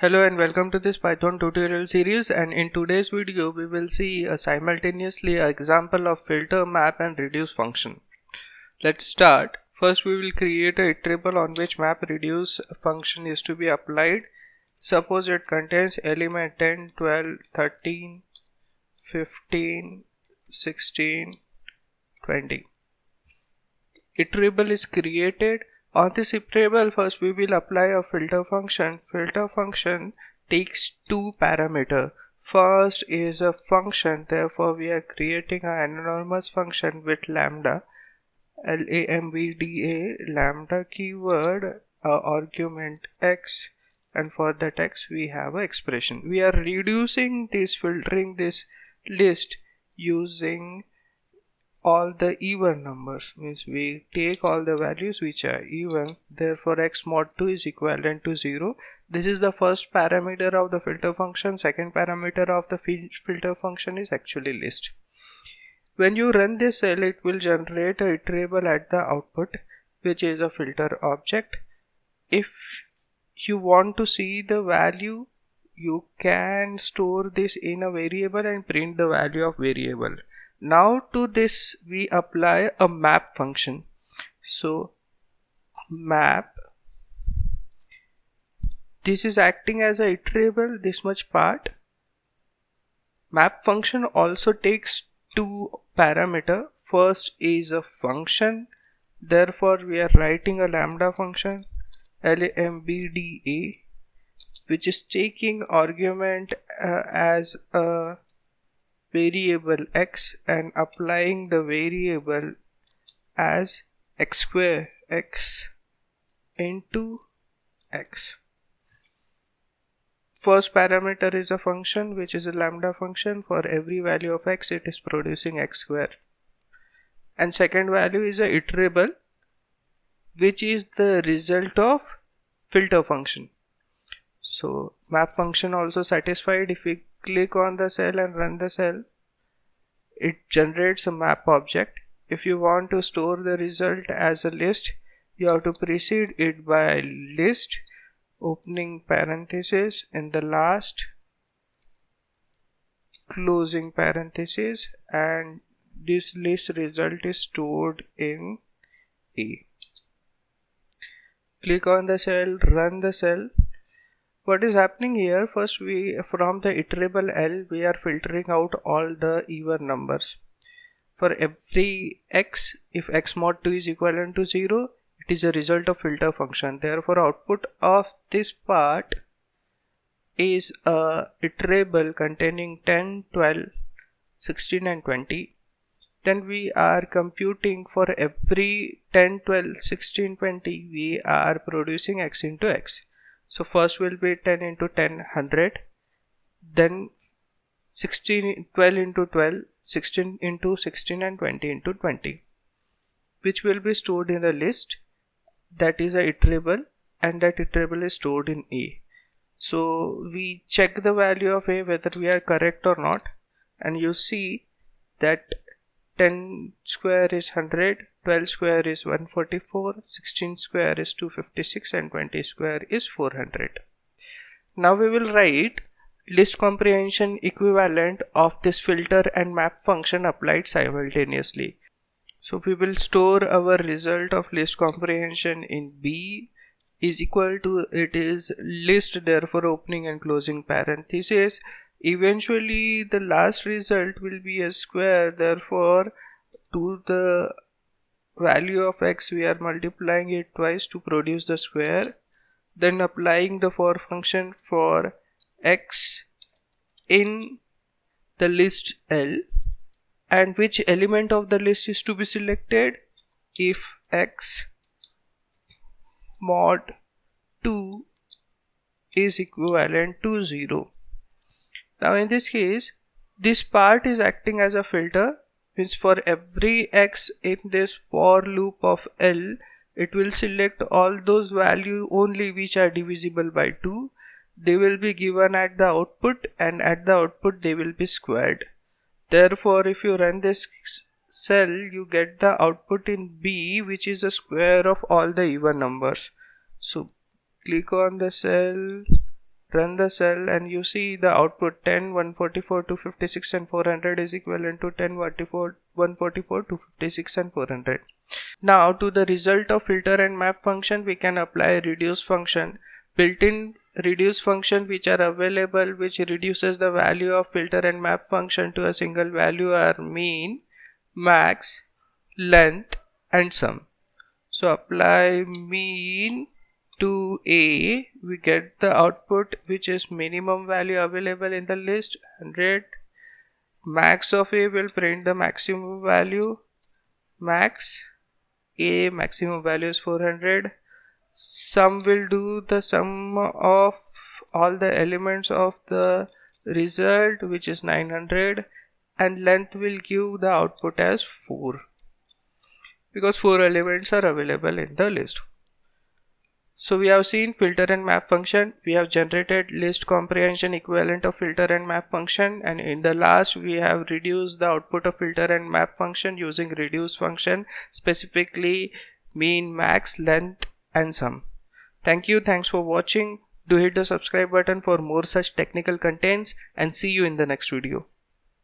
Hello and welcome to this Python tutorial series, and in today's video we will see simultaneously an example of filter, map and reduce function. Let's start. First we will create a iterable on which map reduce function is to be applied. Suppose it contains element 10, 12, 13, 15, 16, 20. Iterable is created. On this iterable, first we will apply a filter function. Filter function takes two parameters. First is a function, therefore we are creating an anonymous function with lambda, lambda, lambda keyword, argument x, and for that x we have an expression. We are reducing this, filtering this list using all the even numbers, means we take all the values which are even, therefore x mod 2 is equivalent to 0. This is the first parameter of the filter function. Second parameter of the filter function is actually list. When you run this cell, it will generate a iterable at the output, which is a filter object. If you want to see the value, you can store this in a variable and print the value of variable. Now to this we apply a map function. So map, this is acting as a iterable, this much part. Map function also takes two parameter. First is a function, therefore we are writing a lambda function lambda, which is taking argument as a variable x and applying the variable as x square, x into x. First parameter is a function which is a lambda function. For every value of x it is producing x square, and second value is a iterable which is the result of filter function. So map function also satisfied. If we click on the cell and run the cell, it generates a map object. If you want to store the result as a list, you have to precede it by list, opening parenthesis, in the last closing parenthesis, and this list result is stored in A. Click on the cell, run the cell. What is happening here? First, we from the iterable L we are filtering out all the even numbers. For every x, if x mod 2 is equivalent to 0, it is a result of filter function. Therefore output of this part is a iterable containing 10, 12, 16 and 20. Then we are computing for every 10, 12, 16, 20, we are producing x into x. So first will be 10 into 10, 100, then 16, 12 into 12, 16 into 16 and 20 into 20, which will be stored in the list. That is a iterable, and that iterable is stored in A. So we check the value of A whether we are correct or not, and you see that 10 square is 100, 12 square is 144, 16 square is 256 and 20 square is 400. Now we will write list comprehension equivalent of this filter and map function applied simultaneously. So we will store our result of list comprehension in B is equal to, it is list, therefore opening and closing parenthesis. Eventually the last result will be a square, therefore to the value of x we are multiplying it twice to produce the square, then applying the for function for x in the list L, and which element of the list is to be selected. If x mod 2 is equivalent to 0. Now in this case, this part is acting as a filter, means for every x in this for loop of L, it will select all those values only which are divisible by 2. They will be given at the output, and at the output they will be squared. Therefore if you run this cell, you get the output in B, which is a square of all the even numbers. So click on the cell, run the cell, and you see the output 10, 144, 256 and 400 is equivalent to 10, 144, 256 and 400. Now to the result of filter and map function we can apply reduce function. Built-in reduce function which are available, which reduces the value of filter and map function to a single value, are mean, max, length and sum. So apply mean to A, we get the output which is minimum value available in the list 100. Max of A will print the maximum value, max A maximum value is 400. Sum will do the sum of all the elements of the result which is 900, and length will give the output as 4 because 4 elements are available in the list. So we have seen filter and map function, we have generated list comprehension equivalent of filter and map function, and in the last we have reduced the output of filter and map function using reduce function, specifically mean, max, length and sum. Thanks for watching. Do hit the subscribe button for more such technical contents, and see you in the next video.